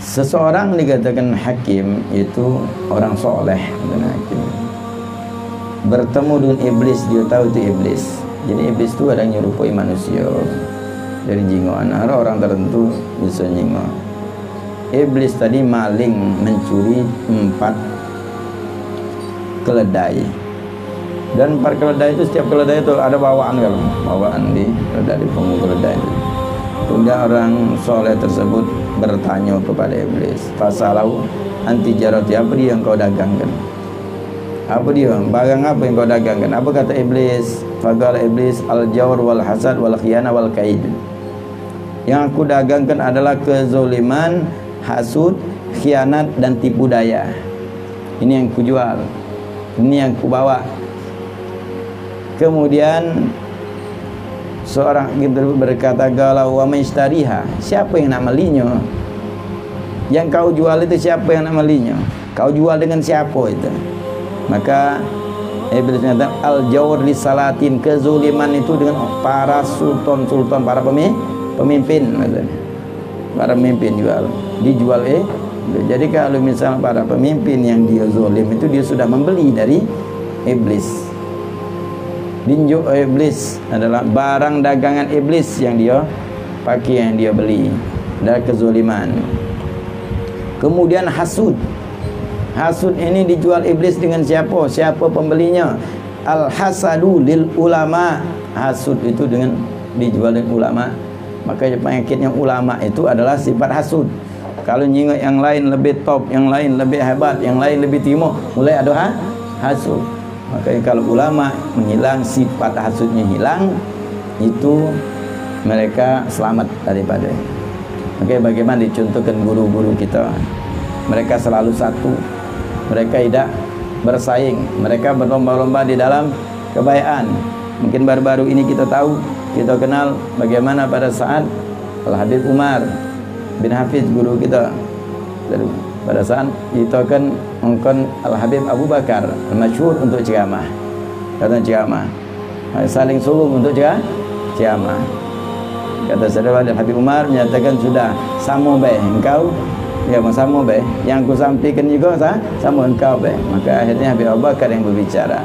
Seseorang dikatakan hakim itu orang soleh, hakim. Bertemu dengan iblis, dia tahu itu iblis. Jadi iblis itu ada nyerupai manusia. Dari jingoan orang tertentu bisa nyingok. Iblis tadi maling, mencuri 4 keledai. Dan 4 keledai itu, setiap keledai itu ada bawaan, kalau bawaan dari punggung keledai itu. Kemudian orang soleh tersebut bertanya kepada iblis, fasalau anti jarati, apa dia yang kau dagangkan? Apa dia? Barang apa yang kau dagangkan? Apa kata iblis? Faqala iblis, al-jawr wal hasad wal khiyana wal kaid. Yang aku dagangkan adalah kezoliman, hasud, khianat dan tipu daya. Ini yang ku jual. Ini yang ku bawa. Kemudian seorang berkata, galau wa maistariha, siapa yang nak belinya? Yang kau jual itu siapa yang nak belinya? Kau jual dengan siapa itu? Maka iblis mengatakan, al-jawr li salatin, kezuliman itu dengan para sultan-sultan, para pemimpin, para pemimpin jual, dijual. Jadi kalau misalnya para pemimpin yang dia zolim itu, dia sudah membeli dari iblis. Dinjuk iblis adalah barang dagangan iblis yang dia pakai, yang dia beli, dari kezoliman. Kemudian hasud. Hasud ini dijual iblis dengan siapa? Siapa pembelinya? Al-hasadu lil ulama. Hasud itu dengan dijual dengan ulama. Maka penyakitnya ulama itu adalah sifat hasud. Kalau nyingok yang lain lebih top, yang lain lebih hebat, yang lain lebih timur, mulai ada hasud. Makanya kalau ulama menghilang, sifat hasudnya hilang, itu mereka selamat daripada. Oke, bagaimana dicontohkan guru-guru kita? Mereka selalu satu. Mereka tidak bersaing. Mereka berlomba-lomba di dalam kebaikan. Mungkin baru-baru ini kita tahu, kita kenal bagaimana pada saat Al-Habib Umar bin Hafiz, guru kita, pada saat itu kan mengkon Al-Habib Abu Bakar masyhur untuk ceramah. Kata ceramah, saling sulung untuk ceramah. Kata saudara Al-Habib Umar menyatakan, sudah sama baik engkau, ya sama baik, yang aku sampaikan juga sama engkau baik. Maka akhirnya Habib Abu Bakar yang berbicara.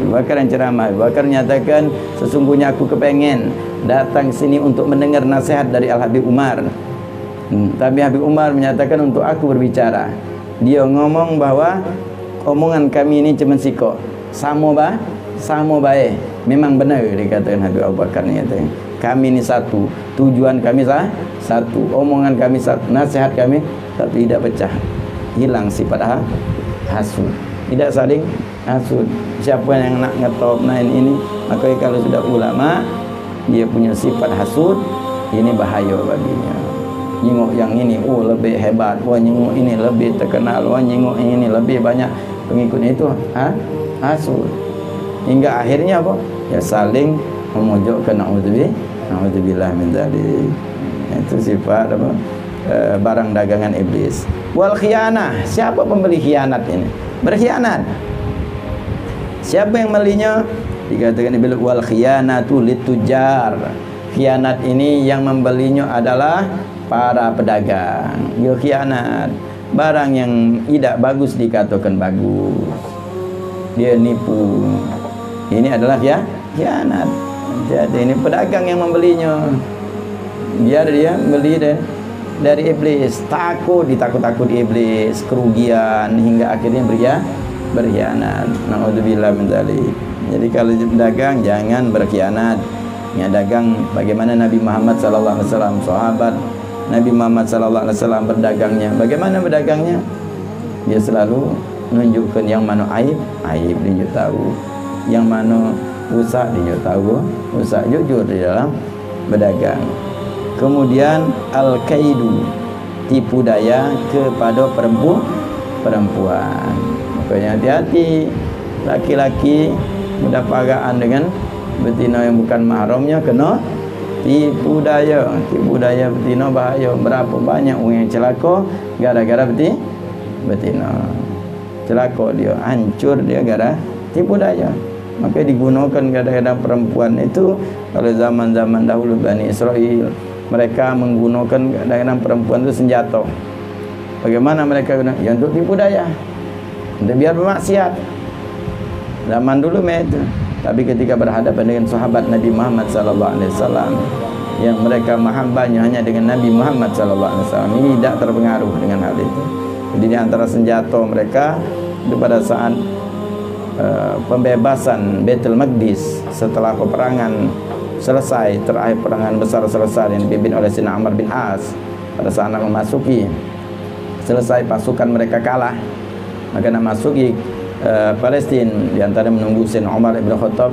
Abu Bakar yang ceramah. Abu Bakar menyatakan, sesungguhnya aku kepengen datang sini untuk mendengar nasihat dari Al-Habib Umar. Tapi Habib Umar menyatakan untuk aku berbicara. Dia ngomong bahwa omongan kami ini cuma sikok, sama baik. Memang benar dikatakan Habib Abu Bakar ni, kami ini satu, tujuan kami satu, omongan kami satu, nasihat kami satu, tidak pecah. Hilang sifat hasud, tidak saling hasud. Siapa yang nak ngetop nain ini, maka kalau sudah ulama dia punya sifat hasud, ini bahaya baginya. Nyingok yang ini, oh lebih hebat, wah nyingok ini lebih terkenal, wah nyingok ini lebih banyak pengikutnya, itu hasud. Hingga akhirnya apa? Ya saling memojokkan, naudzubillah min dzalik. Itu sifat apa? Barang dagangan iblis. Wal khianah, siapa pembeli khianat ini? Berkhianat. Siapa yang belinya? Dikatakan iblis, wal khianatu litujar. Khianat ini yang membelinya adalah para pedagang. Dia khianat. Barang yang tidak bagus dikatakan bagus. Dia nipu. Ini adalah khianat. Jadi ini pedagang yang membelinya. Dia beli dari iblis. Takut, ditakut-takut iblis, kerugian, hingga akhirnya berkhianat. Naudzubillah min dzalik. Jadi kalau dagang jangan berkhianat. Ya, dagang bagaimana Nabi Muhammad sallallahu alaihi wasallam, sahabat Nabi Muhammad sallallahu alaihi wasallam berdagangnya. Bagaimana berdagangnya? Dia selalu menunjukkan yang mana aib dia tahu, yang mana rusak dia tahu, rusak, jujur di dalam berdagang. Kemudian al-kaidu, tipu daya kepada perempuan. Makanya hati-hati, laki-laki mudah pagaan dengan betina yang bukan mahramnya, kena tipu daya betina, bahaya. Berapa banyak orang yang celaka gara-gara betina. Celaka dia, hancur dia gara tipu daya. Maka digunakan kadang-kadang perempuan itu. Kalau zaman-zaman dahulu Bani Israel, mereka menggunakan kadang-kadang perempuan itu senjata. Bagaimana mereka guna? Ya untuk tipu daya, untuk biar bermaksiat. Zaman dulu itu. Tapi ketika berhadapan dengan sahabat Nabi Muhammad sallallahu alaihi wasallam yang mereka mahabbahnya hanya dengan Nabi Muhammad sallallahu alaihi wasallam, ini tidak terpengaruh dengan hal itu. Jadi di antara senjata mereka itu pada saat pembebasan Baitul Maqdis setelah peperangan selesai, terakhir peperangan besar selesai yang dipimpin oleh Sayyidina Amr bin As, pada saat nak memasuki, selesai pasukan mereka kalah, maka nak masuki Palestin, di antara menunggu Sayyidina Umar ibn Khattab.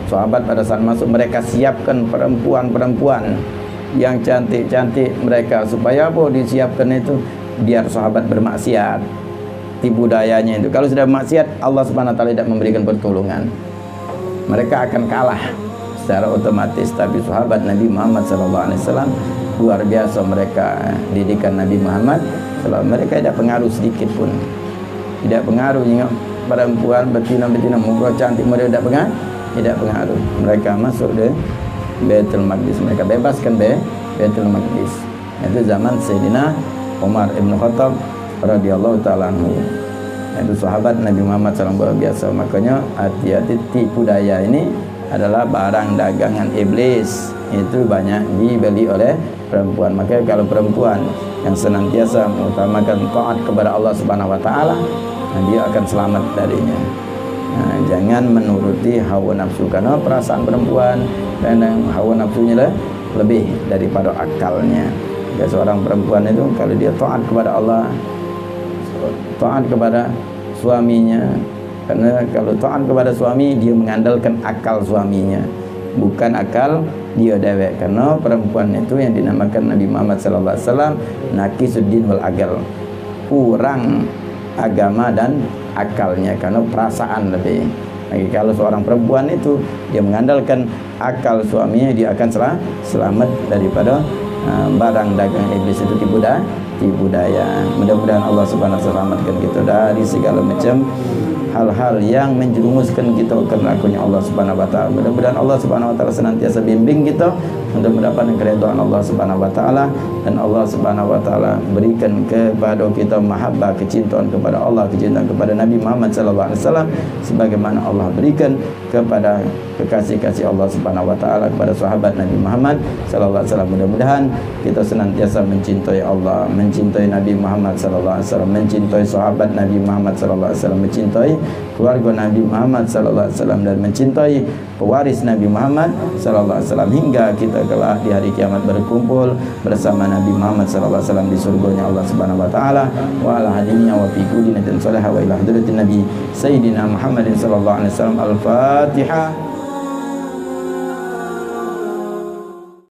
Sahabat pada saat masuk mereka siapkan perempuan-perempuan yang cantik-cantik mereka, supaya apa disiapkan itu? Biar sahabat bermaksiat, tipu dayanya itu. Kalau sudah maksiat, Allah Subhanahu wa taala tidak memberikan pertolongan. Mereka akan kalah secara otomatis. Tapi sahabat Nabi Muhammad sallallahu alaihi wasallam luar biasa, mereka didikan Nabi Muhammad sallallahu, mereka tidak pengaruh sedikit pun. Tidak pengaruh tengok perempuan betina-betina muka cantik, mereka tidak pengaruh. Mereka masuk di Baitul Maqdis, mereka bebaskan Baitul Maqdis. Itu zaman Sayyidina Umar ibn Khattab radhiyallahu taala anhu. Itu sahabat Nabi Muhammad SAW luar biasa. Makanya hati-hati, tipu daya ini adalah barang dagangan iblis. Itu banyak dibeli oleh perempuan. Maka kalau perempuan yang senantiasa mengutamakan taat kepada Allah Subhanahu wa taala, dia akan selamat darinya. Jangan menuruti hawa nafsu, karena perasaan perempuan dan hawa nafsunya lebih daripada akalnya. Ya, seorang perempuan itu kalau dia taat kepada Allah, taat kepada suaminya, karena kalau taat kepada suami dia mengandalkan akal suaminya, bukan akal dia dewek. Karena perempuan itu yang dinamakan Nabi Muhammad sallallahu alaihi wasallam nakisuddin wal agal, kurang agama dan akalnya, karena perasaan lebih. Lagi kalau seorang perempuan itu dia mengandalkan akal suaminya, dia akan selamat daripada barang dagang iblis itu, tipu daya. Mudah-mudahan Allah Subhanahu wa taala selamatkan kita dari segala macam hal-hal yang menjerumuskan kita ke neraka-Nya Allah Subhanahu wa taala. Mudah-mudahan Allah Subhanahu wa taala senantiasa bimbing kita untuk mendapatkan keridhaan Allah Subhanahu wa taala, dan Allah Subhanahu wa taala berikan kepada kita mahabbah, kecintaan kepada Allah, kecintaan kepada Nabi Muhammad sallallahu alaihi wasallam sebagaimana Allah berikan kepada kekasih-kasih Allah Subhanahu wa taala kepada sahabat Nabi Muhammad sallallahu alaihi wasallam. Mudah-mudahan kita senantiasa mencintai Allah, mencintai Nabi Muhammad sallallahu alaihi wasallam, mencintai sahabat Nabi Muhammad sallallahu alaihi wasallam, mencintai keluarga Nabi Muhammad sallallahu alaihi wasallam, dan mencintai pewaris Nabi Muhammad sallallahu alaihi wasallam hingga kita kelak di hari kiamat berkumpul bersama Nabi Muhammad sallallahu alaihi wasallam di surganya Allah Subhanahu wa taala. Wa ala hadiniya wa fi kulli natin salih wa ila hadratin Nabi Sayyidina Muhammadin sallallahu alaihi wasallam. Al-Fatihah.